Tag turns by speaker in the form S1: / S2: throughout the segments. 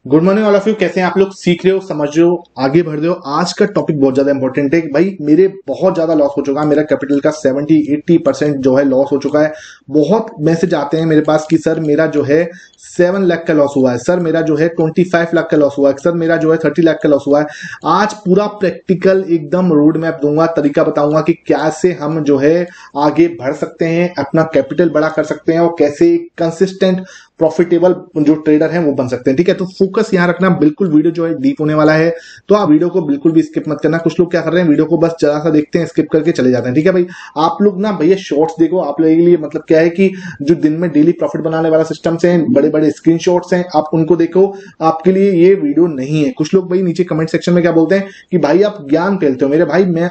S1: Good morning all of you. कैसे हैं आप लोग? सीख रहे हो, समझ रहे हो, आगे बढ़ रहे हो। आज का टॉपिक बहुत ज्यादा इंपॉर्टेंट है भाई। मेरे बहुत ज्यादा लॉस हो चुका है, मेरा कैपिटल का 70-80% जो है लॉस हो चुका है। बहुत मैसेज आते हैं मेरे पास कि सर मेरा जो है 7 लाख का लॉस हुआ है, सर मेरा जो है 25 लाख का लॉस हुआ है, सर मेरा जो है 30 लाख का लॉस हुआ है। आज पूरा प्रैक्टिकल एकदम रोड मैप दूंगा, तरीका बताऊंगा कि कैसे हम जो है आगे बढ़ सकते हैं, अपना कैपिटल बड़ा कर सकते हैं और कैसे कंसिस्टेंट प्रॉफिटेबल जो ट्रेडर हैं वो बन सकते हैं। ठीक है, तो फोकस यहां रखना, बिल्कुल वीडियो जो है डीप होने वाला है, तो आप वीडियो को बिल्कुल भी स्किप मत करना। कुछ लोग क्या कर रहे हैं, वीडियो को बस जरा सा देखते हैं, स्किप करके चले जाते हैं। ठीक है भाई, आप लोग ना भैया शॉर्ट्स देखो। आप लोगों के लिए मतलब क्या है कि जो दिन में डेली प्रॉफिट बनाने वाला सिस्टम से बड़े बड़े स्क्रीनशॉट्स हैं, आप उनको देखो, आपके लिए ये वीडियो नहीं है। कुछ लोग भाई नीचे कमेंट सेक्शन में क्या बोलते हैं कि भाई आप ज्ञान फैलते हो। मेरे भाई मैं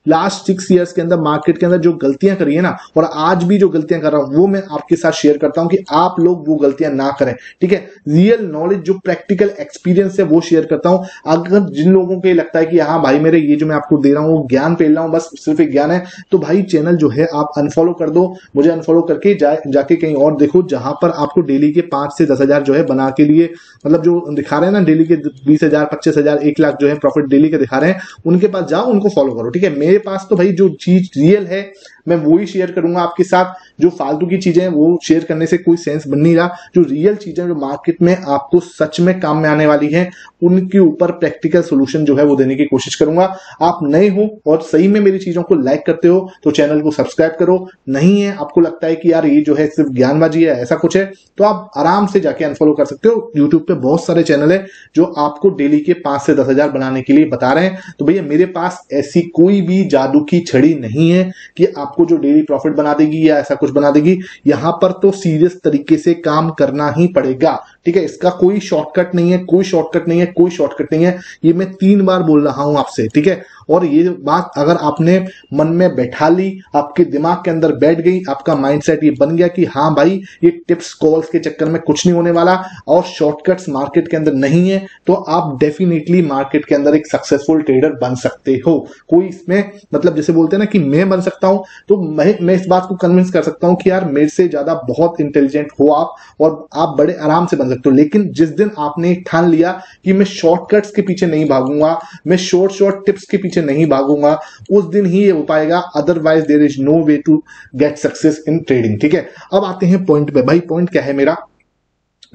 S1: लास्ट 6 इयर्स के अंदर मार्केट के अंदर जो गलतियां करी है ना, और आज भी जो गलतियां कर रहा हूं वो मैं आपके साथ शेयर करता हूं कि आप लोग वो गलतियां ना करें। ठीक है, रियल नॉलेज जो प्रैक्टिकल एक्सपीरियंस है वो शेयर करता हूं। अगर जिन लोगों को लगता है कि हाँ भाई मेरे ये जो मैं आपको दे रहा हूं वो ज्ञान फैल रहा हूं, बस सिर्फ एक ज्ञान है, तो भाई चैनल जो है आप अनफॉलो कर दो। मुझे अनफॉलो करके जाके कहीं और देखो जहां पर आपको डेली के 5 से 10 हजार जो है बना के लिए, मतलब जो दिखा रहे हैं ना डेली के 20,000 25,000 1 लाख जो है प्रॉफिट डेली के दिखा रहे हैं, उनके पास जाओ, उनको फॉलो करो। ठीक है, मेरे पास तो भाई जो चीज रियल है मैं वो ही शेयर करूंगा आपके साथ। जो फालतू की चीजें हैं वो शेयर करने से कोई सेंस बन नहीं रहा। जो रियल चीजें जो मार्केट में आपको सच में काम में आने वाली हैं, उनके ऊपर प्रैक्टिकल सोल्यूशन जो है वो देने की कोशिश करूंगा। आप नए हो और सही में मेरी चीजों को लाइक करते हो तो चैनल को सब्सक्राइब करो। नहीं है, आपको लगता है कि यार ये जो है सिर्फ ज्ञानबाजी है, ऐसा कुछ है, तो आप आराम से जाके अनफॉलो कर सकते हो। यूट्यूब पे बहुत सारे चैनल है जो आपको डेली के 5 से 10 हजार बनाने के लिए बता रहे हैं। तो भैया मेरे पास ऐसी कोई भी जादू की छड़ी नहीं है कि आपको जो डेली प्रॉफिट बना देगी या ऐसा कुछ बना देगी। यहां पर तो सीरियस तरीके से काम करना ही पड़ेगा। ठीक है, इसका कोई शॉर्टकट नहीं है, कोई शॉर्टकट नहीं है, कोई शॉर्टकट नहीं है। ये मैं 3 बार बोल रहा हूं आपसे। ठीक है, और ये बात अगर आपने मन में बैठा ली, आपके दिमाग के अंदर बैठ गई, आपका माइंडसेट ये बन गया कि हाँ भाई ये टिप्स कॉल्स के चक्कर में कुछ नहीं होने वाला और शॉर्टकट्स मार्केट के अंदर नहीं है, तो आप डेफिनेटली मार्केट के अंदर एक सक्सेसफुल ट्रेडर बन सकते हो। कोई इसमें मतलब जैसे बोलते हैं ना कि मैं बन सकता हूं, तो मैं इस बात को कन्विंस कर सकता हूं कि यार मेरे से ज्यादा बहुत इंटेलिजेंट हो आप और आप बड़े आराम से बन सकते हो। लेकिन जिस दिन आपने ठान लिया कि मैं शॉर्टकट्स के पीछे नहीं भागूंगा, मैं शॉर्ट टिप्स के पीछे नहीं भागूंगा, उस दिन ही ये हो पाएगा। Otherwise there is no way to get success in trading. ठीक है, अब आते हैं पॉइंट पे। भाई पॉइंट क्या है मेरा?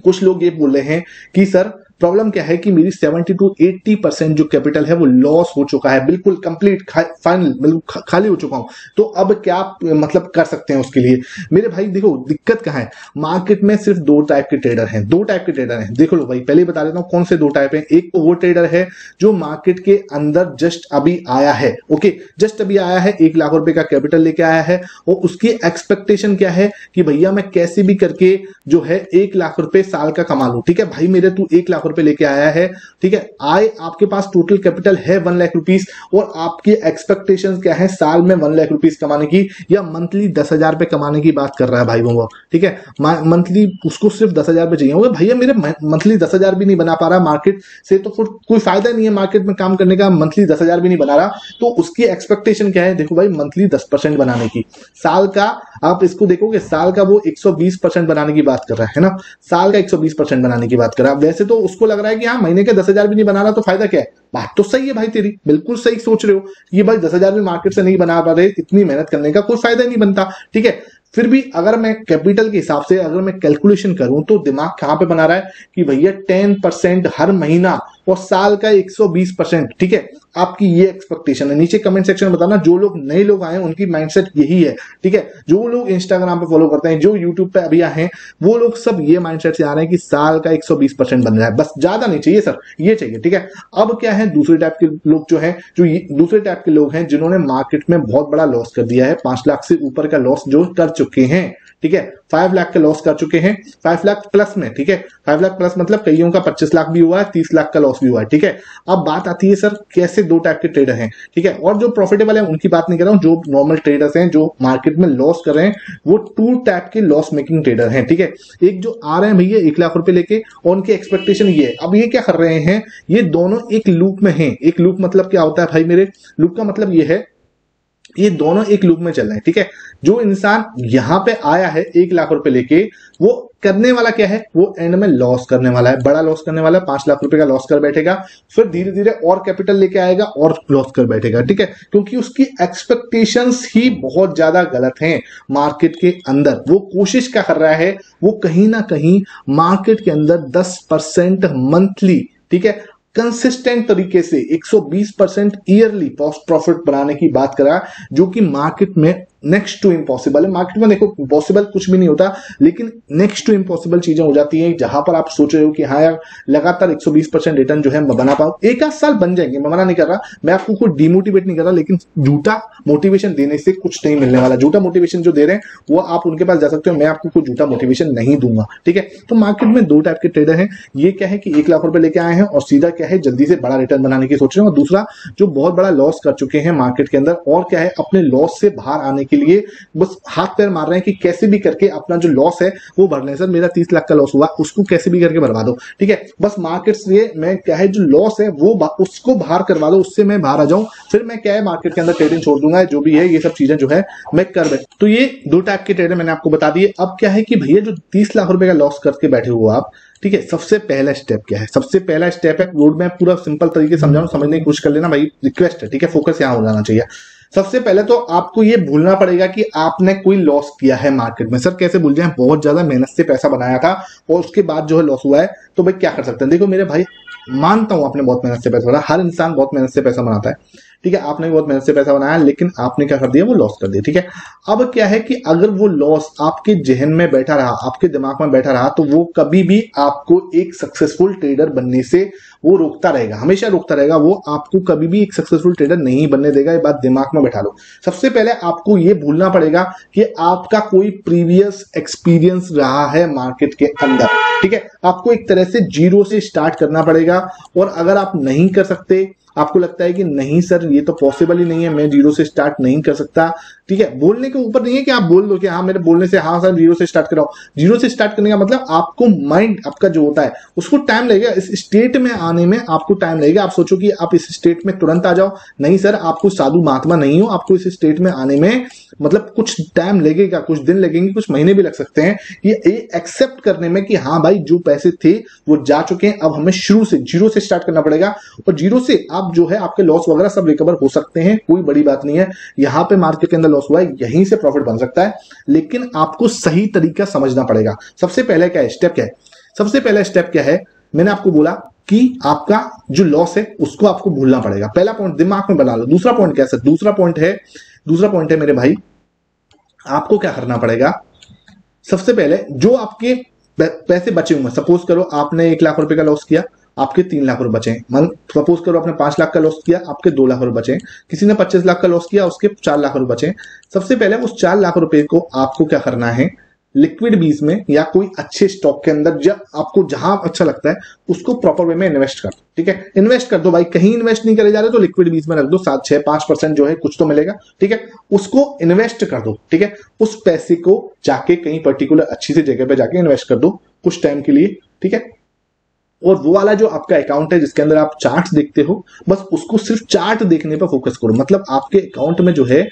S1: कुछ लोग ये बोल रहे हैं कि सर प्रॉब्लम क्या है कि मेरी 70-80% जो कैपिटल है वो लॉस हो चुका है, बिल्कुल कंप्लीट फाइनल, बिल्कुल खाली हो चुका हूं। तो अब क्या मतलब कर सकते हैं उसके लिए? मेरे भाई देखो दिक्कत कहां है, मार्केट में सिर्फ 2 टाइप के ट्रेडर हैं। 2 टाइप के ट्रेडर हैं, देख लो भाई। पहले ही बता देता हूं कौन से 2 टाइप हैं। एक तो वो ट्रेडर है जो मार्केट के अंदर जस्ट अभी आया है, ओके, जस्ट अभी आया है, 1 लाख रुपए का कैपिटल लेके आया है और उसकी एक्सपेक्टेशन क्या है कि भैया मैं कैसे भी करके जो है 1 लाख रुपए साल का कमा लूं। ठीक है भाई, मेरे तू 1 लाख रुपए लेके आया है, ठीक है, आए आपके पास टोटल कैपिटल है 1 लाख रुपीस और आपकी एक्सपेक्टेशंस क्या है, साल में 1 लाख रुपीस कमाने की या मंथली 10,000 पे कमाने की बात कर रहा है भाई वो। ठीक है, मंथली उसको सिर्फ 10,000 पे चाहिए। भैया मेरे मंथली 10,000 भी नहीं बना पा रहा मार्केट से, तो फिर कोई फायदा नहीं है मार्केट में काम करने का। मंथली 10,000 भी नहीं बना रहा, तो उसकी एक्सपेक्टेशन क्या है? देखो भाई, मंथली 10% बनाने की, साल का आप इसको देखोगे, साल का वो 120% बनाने की बात कर रहा है ना, साल का 120% बनाने की बात कर रहा है। वैसे तो उसको लग रहा है कि हाँ महीने के 10,000 भी नहीं बना रहा तो फायदा क्या है। बात तो सही है भाई तेरी, बिल्कुल सही सोच रहे हो। ये भाई 10,000 भी मार्केट से नहीं बना पा रहे, इतनी मेहनत करने का कोई फायदा नहीं बनता। ठीक है, फिर भी अगर मैं कैपिटल के हिसाब से अगर मैं कैलकुलेशन करूं तो दिमाग कहां पे बना रहा है कि भैया 10% हर महीना और साल का 120%। ठीक है, आपकी ये एक्सपेक्टेशन है। नीचे कमेंट सेक्शन में बताना, जो लोग नए लोग आए हैं उनकी माइंडसेट यही है। ठीक है, जो लोग इंस्टाग्राम पे फॉलो करते हैं, जो यूट्यूब पे अभी आए हैं, वो लोग सब ये माइंडसेट से आ रहे हैं कि साल का 120% बन रहा है, बस ज्यादा नहीं चाहिए सर, ये चाहिए। ठीक है, अब क्या है, दूसरे टाइप के लोग जो है, दूसरे टाइप के लोग हैं जिन्होंने मार्केट में बहुत बड़ा लॉस कर दिया है, 5 लाख से ऊपर का लॉस जो कर चुके हैं। ठीक है, 5 लाख का लॉस कर चुके हैं, 5 लाख प्लस में। ठीक है, 5 लाख प्लस मतलब कईयों का 25 लाख भी हुआ है, 30 लाख का लॉस भी हुआ है। ठीक है, अब बात आती है सर कैसे 2 टाइप के ट्रेडर हैं। ठीक है, और जो प्रॉफिटेबल है उनकी बात नहीं कर रहा हूं, जो नॉर्मल ट्रेडर्स हैं जो मार्केट में लॉस कर रहे हैं, वो 2 टाइप के लॉस मेकिंग ट्रेडर हैं। ठीक है, एक जो आ रहे हैं भैया 1 लाख रुपए लेके और उनकी एक्सपेक्टेशन ये है। अब ये क्या कर रहे हैं, ये दोनों एक लूप में हैं। एक लूप मतलब क्या होता है भाई मेरे, लूप का मतलब ये है ये दोनों एक लूप में चल रहे हैं। ठीक है, जो इंसान यहां पे आया है 1 लाख रुपए लेके, वो करने वाला क्या है, वो एंड में लॉस करने वाला है, बड़ा लॉस करने वाला है, 5 लाख रुपए का लॉस कर बैठेगा, फिर धीरे धीरे और कैपिटल लेके आएगा और लॉस कर बैठेगा। ठीक है, क्योंकि उसकी एक्सपेक्टेशंस ही बहुत ज्यादा गलत हैं मार्केट के अंदर। वो कोशिश क्या कर रहा है, वो कहीं ना कहीं मार्केट के अंदर 10% मंथली, ठीक है, कंसिस्टेंट तरीके से 120% ईयरली प्रॉफिट बनाने की बात करा, जो कि मार्केट में नेक्स्ट टू इम्पॉसिबल है। मार्केट में देखो इम्पॉसिबल कुछ भी नहीं होता, लेकिन नेक्स्ट टू इम्पॉसिबल चीजें हो जाती हैं जहां पर आप सोच रहे हो कि हाँ यार लगातार 120% रिटर्न जो है मैं बना पाऊं। एक आध साल बन जाएंगे, मैं मना नहीं कर रहा, मैं आपको कोई डिमोटिवेट नहीं कर रहा, लेकिन झूठा मोटिवेशन देने से कुछ नहीं मिलने वाला। झूठा मोटिवेशन जो दे रहे हैं वो आप उनके पास जा सकते हो, मैं आपको कोई झूठा मोटिवेशन नहीं दूंगा। ठीक है, तो मार्केट में दो टाइप के ट्रेडर हैं। ये क्या है कि 1 लाख रुपए लेके आए हैं और सीधा क्या है जल्दी से बड़ा रिटर्न बनाने की सोच रहे हैं, और दूसरा जो बहुत बड़ा लॉस कर चुके हैं मार्केट के अंदर और क्या है अपने लॉस से बाहर आने के लिए बस हाथ पैर मार रहे हैं कि कैसे भी करके अपना जो लॉस है वो भर लें। सर मेरा 30 लाख का लॉस हुआ, उसको कैसे भी करके भरवा दो। ठीक है, बस मार्केट से मैं क्या है जो लॉस है वो उसको बाहर करवा दो, उससे मैं बाहर आ जाऊं, फिर मैं क्या है मार्केट के अंदर ट्रेडिंग छोड़ दूंगा, जो भी है ये सब चीजें जो है मैं कर बैठ। तो ये दो टाइप के ट्रेडर मैंने आपको बता दिए। अब क्या है कि भैया जो 30 लाख रुपए का लॉस करके बैठे हो आप, ठीक है, सबसे पहला स्टेप क्या है, सबसे पहला स्टेप है, रोड मैप पूरा सिंपल तरीके से समझाऊं, समझने की कोशिश कर लेना भाई, रिक्वेस्ट है। ठीक है, फोकस यहां हो जाना चाहिए। सबसे पहले तो आपको ये भूलना पड़ेगा कि आपने कोई लॉस किया है मार्केट में। सर कैसे भूल जाए, बहुत ज्यादा मेहनत से पैसा बनाया था और उसके बाद जो है लॉस हुआ है, तो भाई क्या कर सकते हैं। देखो मेरे भाई, मानता हूं आपने बहुत मेहनत से पैसा बनाया, हर इंसान बहुत मेहनत से पैसा बनाता है, ठीक है, आपने बहुत मेहनत से पैसा बनाया, लेकिन आपने क्या कर दिया, वो लॉस कर दिया। ठीक है, अब क्या है कि अगर वो लॉस आपके जहन में बैठा रहा, आपके दिमाग में बैठा रहा, तो वो कभी भी आपको एक सक्सेसफुल ट्रेडर बनने से वो रोकता रहेगा, हमेशा रोकता रहेगा। वो आपको कभी भी एक सक्सेसफुल ट्रेडर नहीं बनने देगा, ये बात दिमाग में बैठा लो। सबसे पहले आपको ये भूलना पड़ेगा कि आपका कोई प्रीवियस एक्सपीरियंस रहा है मार्केट के अंदर। ठीक है, आपको एक तरह से जीरो से स्टार्ट करना पड़ेगा, और अगर आप नहीं कर सकते, आपको लगता है कि नहीं सर ये तो पॉसिबल ही नहीं है, मैं जीरो से स्टार्ट नहीं कर सकता, ठीक है, बोलने के ऊपर नहीं है कि आप बोल दो कि हाँ मेरे बोलने से हाँ सर जीरो से स्टार्ट कराओ। जीरो से स्टार्ट करने का मतलब आपको माइंड आपका जो होता है उसको टाइम लगेगा, इस स्टेट में आने में आपको टाइम लगेगा। आप सोचो कि आप इस स्टेट में तुरंत आ जाओ, नहीं सर, आपको साधु महात्मा नहीं हो, आपको इस स्टेट में आने में मतलब कुछ टाइम लगेगा, कुछ दिन लगेंगे, कुछ महीने भी लग सकते हैं ये एक्सेप्ट करने में कि हाँ भाई जो पैसे थे वो जा चुके हैं, अब हमें शुरू से जीरो से स्टार्ट करना पड़ेगा। और जीरो से आप जो है आपके लॉस वगैरह सब रिकवर हो सकते हैं, कोई बड़ी बात नहीं है। यहां पे मार्केट के अंदर लॉस हुआ है, यहीं से प्रॉफिट बन सकता है, लेकिन आपको सही तरीका समझना पड़ेगा। सबसे पहले क्या है स्टेप, क्या है सबसे पहला स्टेप क्या है, मैंने आपको बोला कि आपका जो लॉस है उसको आपको भूलना पड़ेगा। पहला पॉइंट दिमाग में बना लो। दूसरा पॉइंट क्या है, दूसरा पॉइंट है मेरे भाई, आपको क्या करना पड़ेगा, सबसे पहले जो आपके पैसे बचे हुए, सपोज करो आपने 1 लाख रुपए का लॉस किया, आपके 3 लाख रुपए बचे। मन सपोज करो आपने 5 लाख का लॉस किया, आपके 2 लाख रुपए बचे। किसी ने 25 लाख का लॉस किया, उसके 4 लाख रुपए बचे। सबसे पहले उस 4 लाख रुपए को आपको क्या करना है, लिक्विड बीज में या कोई अच्छे स्टॉक के अंदर, जब आपको जहां अच्छा लगता है उसको प्रॉपर वे में इन्वेस्ट कर दो। ठीक है, इन्वेस्ट कर दो भाई, कहीं इन्वेस्ट नहीं करे जा रहे तो लिक्विड बीज में रख दो, 7-6-5% जो है कुछ तो मिलेगा। ठीक है, उसको इन्वेस्ट कर दो। ठीक है, उस पैसे को जाके कहीं पर्टिकुलर अच्छी सी जगह पे जाके इन्वेस्ट कर दो कुछ टाइम के लिए। ठीक है, और वो वाला जो आपका अकाउंट है जिसके अंदर आप चार्ट्स देखते हो, बस उसको सिर्फ चार्ट देखने पर फोकस करो। मतलब आपके अकाउंट में जो है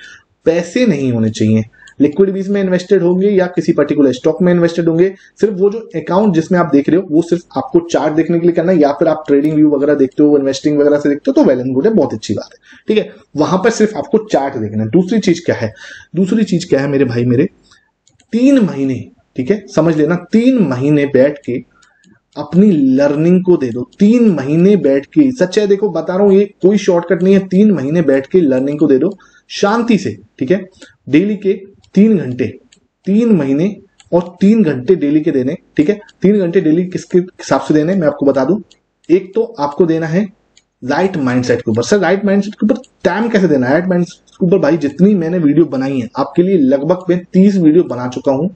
S1: पैसे नहीं होने चाहिए, लिक्विड बीज में इन्वेस्टेड होंगे या किसी पर्टिकुलर स्टॉक में इन्वेस्टेड होंगे, सिर्फ वो जो अकाउंट जिसमें आप देख रहे हो वो सिर्फ आपको चार्ट देखने के लिए करना है, या फिर आप ट्रेडिंग व्यू वगैरह देखते हो, इन्वेस्टिंग वगैरह से देखते हो तो वेल एंड गुड है, बहुत अच्छी बात है। ठीक है, वहां पर सिर्फ आपको चार्ट देखना है। दूसरी चीज क्या है मेरे भाई मेरे, 3 महीने, ठीक है समझ लेना, 3 महीने बैठ के अपनी लर्निंग को दे दो। 3 महीने बैठ के, सच है देखो बता रहा हूं, ये कोई शॉर्टकट नहीं है, 3 महीने बैठ के लर्निंग को दे दो शांति से। ठीक है, डेली के 3 घंटे, 3 महीने और 3 घंटे डेली के देने। ठीक है, 3 घंटे डेली किसके हिसाब से देने मैं आपको बता दूं। एक तो आपको देना है राइट माइंडसेट के ऊपर। सर राइट माइंडसेट के ऊपर टाइम कैसे देना है, राइट माइंडसेट के ऊपर भाई जितनी मैंने वीडियो बनाई है आपके लिए, लगभग मैं 30 वीडियो बना चुका हूं,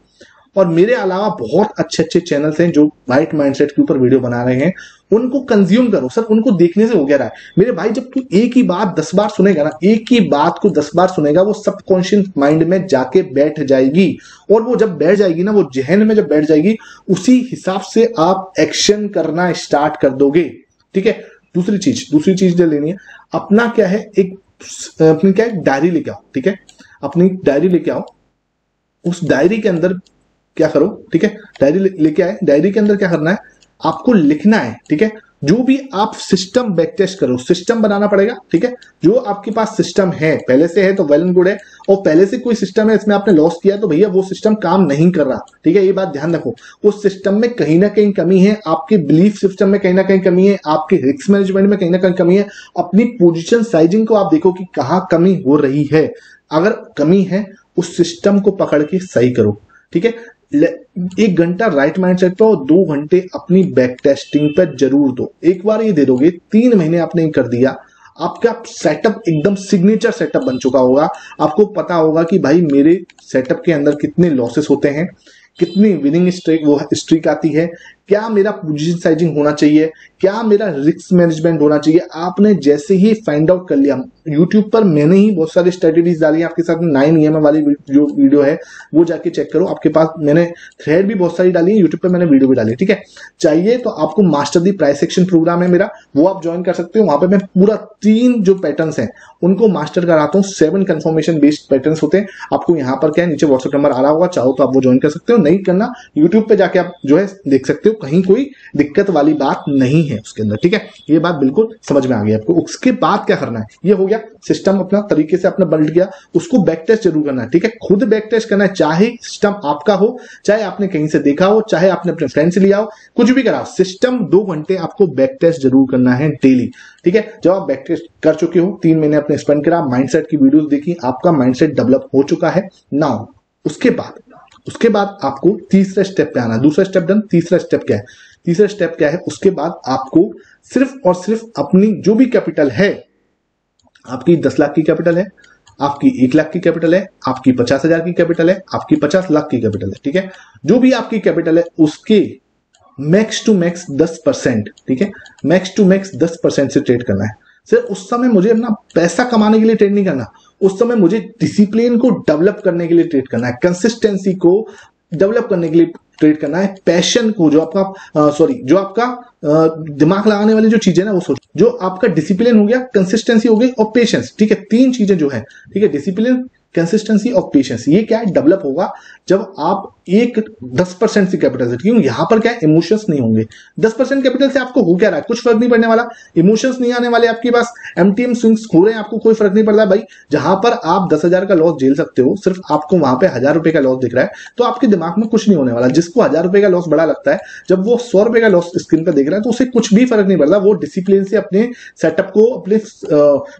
S1: और मेरे अलावा बहुत अच्छे अच्छे चैनल्स हैं जो राइट माइंडसेट के ऊपर वीडियो बना रहे हैं, उनको कंज्यूम करो। सर उनको देखने से हो गया रहा है मेरे भाई, जब तू एक ही बात 10 बार सुनेगा ना, एक ही बात को 10 बार सुनेगा, वो सबकॉन्शियस माइंड में जाके बैठ जाएगी, और वो जब बैठ जाएगी ना, वो जहन में जब बैठ जाएगी, उसी हिसाब से आप एक्शन करना स्टार्ट कर दोगे। ठीक है, दूसरी चीज जो लेनी है, अपना क्या है, अपनी क्या है, डायरी लेके आओ। ठीक है, अपनी डायरी लेके आओ, उस डायरी के अंदर क्या करो, ठीक है, डायरी लेके आए, डायरी के अंदर क्या करना है, आपको लिखना है, ठीक है, जो भी आप सिस्टम बैक टेस्ट करो, सिस्टम बनाना पड़ेगा, ठीक है, जो आपके पास सिस्टम है पहले से है तो वेल एंड गुड है, और पहले से कोई सिस्टम है इसमें आपने लॉस किया तो भैया वो सिस्टम काम नहीं कर रहा, ठीक है, ये बात ध्यान रखो, उस सिस्टम में कहीं ना कहीं कमी है, आपके बिलीफ सिस्टम में कहीं ना कहीं कमी है, आपके रिस्क मैनेजमेंट में कहीं ना कहीं कमी है, अपनी पोजीशन साइजिंग को आप देखो कि कहां कमी हो रही है, अगर कमी है उस सिस्टम को पकड़ के सही करो, ठीक है, 1 घंटा राइट माइंडसेट पे और 2 घंटे अपनी बैक टेस्टिंग पे जरूर दो। एक बार ये दे दोगे, 3 महीने आपने कर दिया, आपका सेटअप एकदम सिग्नेचर सेटअप बन चुका होगा, आपको पता होगा कि भाई मेरे सेटअप के अंदर कितने लॉसेस होते हैं, कितनी विनिंग स्ट्रीक आती है, क्या मेरा पोजीशन साइजिंग होना चाहिए, क्या मेरा रिस्क मैनेजमेंट होना चाहिए। आपने जैसे ही फाइंड आउट कर लिया, यूट्यूब पर मैंने ही बहुत सारी स्ट्रेटेजीज डाली है आपके साथ, 9 EMI वाली जो वीडियो है वो जाके चेक करो, आपके पास मैंने थ्रेड भी बहुत सारी डाली है, यूट्यूब पर मैंने वीडियो भी डाली है, ठीक है। चाहिए तो आपको master the price section programme है मेरा, वो आप ज्वाइन कर सकते हो, वहां पर मैं पूरा 3 जो पैटर्न्स हैं उनको मास्टर कराता हूँ, 7 कंफर्मेशन बेस्ड पैटर्न्स होते हैं। आपको यहाँ पर क्या है, नीचे व्हाट्सएप नंबर आ रहा होगा, चाहो तो आप वो ज्वाइन कर सकते हो, नहीं करना यूट्यूब पे जाके आप जो है देख सकते हो, कहीं कोई दिक्कत वाली बात नहीं है उसके अंदर, ठीक है, ये बात बिल्कुल समझ में आ गई आपको। उसके बाद क्या करना है, ये हो गया सिस्टम अपना तरीके से अपना बिल्ड किया, उसको बैक टेस्ट जरूर करना है, ठीक है, खुद बैक टेस्ट करना है, चाहे सिस्टम आपका हो, चाहे आपने कहीं से देखा हो, चाहे आपने अपने फ्रेंड से लिया हो, कुछ भी करा, सिस्टम 2 घंटे आपको बैक टेस्ट जरूर करना है डेली, ठीक है। जब आप बैक टेस्ट कर चुके हो, 3 महीने अपने स्पेंड करा, माइंडसेट की वीडियोस देखी, आपका माइंडसेट डेवलप हो चुका है नाउ, उसके बाद आपको तीसरे स्टेप पे आना, दूसरा स्टेप डन, तीसरा स्टेप क्या है, तीसरा स्टेप क्या है, उसके बाद आपको सिर्फ और सिर्फ अपनी जो भी कैपिटल है, आपकी 10 लाख की कैपिटल है, आपकी 1 लाख की कैपिटल है, आपकी 50,000 की कैपिटल है, आपकी 50 लाख की कैपिटल है, ठीक है, जो भी आपकी कैपिटल है उसके मैक्स टू मैक्स 10%, ठीक है, मैक्स टू मैक्स 10% से ट्रेड करना है। सर उस समय मुझे अपना पैसा कमाने के लिए ट्रेड नहीं करना, उस समय मुझे डिसिप्लिन को डेवलप करने के लिए ट्रेड करना है, कंसिस्टेंसी को डेवलप करने के लिए ट्रेड करना है, पैशन को, जो आपका दिमाग लगाने वाली जो चीजें ना वो सोचो, जो आपका डिसिप्लिन हो गया, कंसिस्टेंसी हो गई और पेशेंस, ठीक है, 3 चीजें जो है, ठीक है, डिसिप्लिन, कंसिस्टेंसी और पेशेंस, ये क्या है, डेवलप होगा जब आप 10% से कैपिटल से, क्योंकि यहां पर क्या है, इमोशंस नहीं होंगे, 10% कैपिटल से आपको हो क्या रहा है, कुछ फर्क नहीं पड़ने वाला, इमोशंस नहीं आने वाले आपके पास, एमटीएम स्विंग्स हो रहे हैं, आपको कोई फर्क नहीं पड़ता भाई, जहां पर आप 10,000 का लॉस झेल सकते हो, सिर्फ आपको वहां पे 1,000 रुपए का लॉस दिख रहा है, तो आपके दिमाग में कुछ नहीं होने वाला। जिसको 1,000 रुपए का लॉस बड़ा लगता है, जब वो 100 रुपए का लॉस स्क्रीन पर देख रहा है तो उसे कुछ भी फर्क नहीं पड़ता, वो डिसिप्लिन से अपने सेटअप को, अपने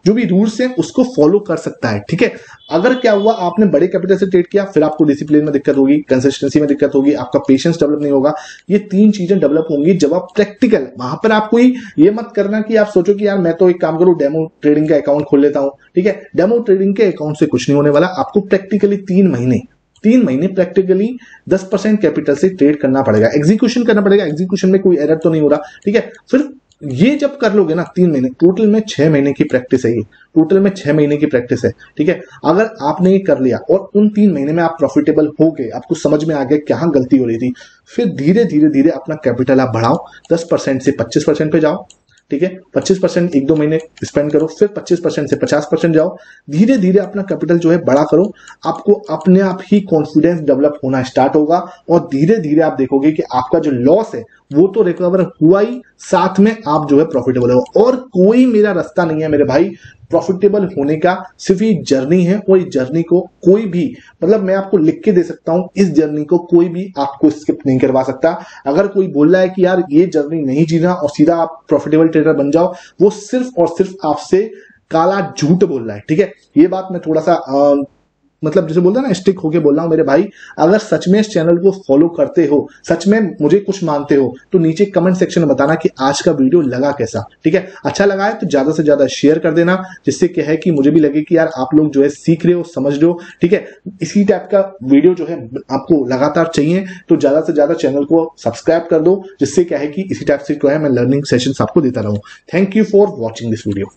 S1: जो भी रूल्स हैं उसको फॉलो कर सकता है, ठीक है। अगर क्या हुआ, आपने बड़े कैपिटल से ट्रेड किया, फिर आपको डिसिप्लिन में दिक्कत होगी, कंसिस्टेंसी में दिक्कत होगी, आपका पेशेंस डेवलप नहीं होगा, ये 3 चीजें डेवलप होंगी जब आप प्रैक्टिकल, वहां पर आप कोई ये मत करना कि आप सोचो कि यार मैं तो एक काम करूं, डेमो ट्रेडिंग का अकाउंट खोल लेता हूं, ठीक है, डेमो ट्रेडिंग के अकाउंट से कुछ नहीं होने वाला, आपको प्रैक्टिकली 3 महीने प्रैक्टिकली 10% कैपिटल से ट्रेड करना पड़ेगा, एग्जीक्यूशन करना पड़ेगा, एग्जीक्यूशन में कोई एरर तो नहीं हो रहा, ठीक है। फिर ये जब कर लोगे ना 3 महीने, टोटल में 6 महीने की प्रैक्टिस है, ये टोटल में 6 महीने की प्रैक्टिस है, ठीक है। अगर आपने ये कर लिया और उन 3 महीने में आप प्रॉफिटेबल हो गए, आपको समझ में आ गया क्या गलती हो रही थी, फिर धीरे धीरे अपना कैपिटल आप बढ़ाओ, 10% से 25% पे जाओ, ठीक है, 25% 1-2 महीने स्पेंड करो, फिर 25% से 50% जाओ, धीरे धीरे अपना कैपिटल जो है बड़ा करो, आपको अपने आप ही कॉन्फिडेंस डेवलप होना स्टार्ट होगा और धीरे धीरे आप देखोगे कि आपका जो लॉस है वो तो रिकवर हुआ ही, साथ में आप जो है प्रॉफिटेबल हो। और कोई मेरा रास्ता नहीं है मेरे भाई प्रॉफिटेबल होने का, सिर्फ ये जर्नी है, और इस जर्नी को कोई भी, मतलब मैं आपको लिख के दे सकता हूं, इस जर्नी को कोई भी आपको स्किप नहीं करवा सकता। अगर कोई बोल रहा है कि यार ये जर्नी नहीं जीना और सीधा आप प्रॉफिटेबल ट्रेडर बन जाओ, वो सिर्फ और सिर्फ आपसे काला झूठ बोल रहा है, ठीक है। ये बात मैं थोड़ा सा मतलब जैसे बोलते हैं ना, स्टिक होके बोल रहा हूं मेरे भाई, अगर सच में इस चैनल को फॉलो करते हो, सच में मुझे कुछ मानते हो, तो नीचे कमेंट सेक्शन में बताना कि आज का वीडियो लगा कैसा, ठीक है। अच्छा लगा है तो ज्यादा से ज्यादा शेयर कर देना, जिससे क्या है कि मुझे भी लगे कि यार आप लोग जो है सीख रहे हो, समझ रहे हो, ठीक है। इसी टाइप का वीडियो जो है आपको लगातार चाहिए तो ज्यादा से ज्यादा चैनल को सब्सक्राइब कर दो, जिससे क्या है कि इसी टाइप से जो है मैं लर्निंग सेशंस आपको देता रहूं। Thank you for watching this video.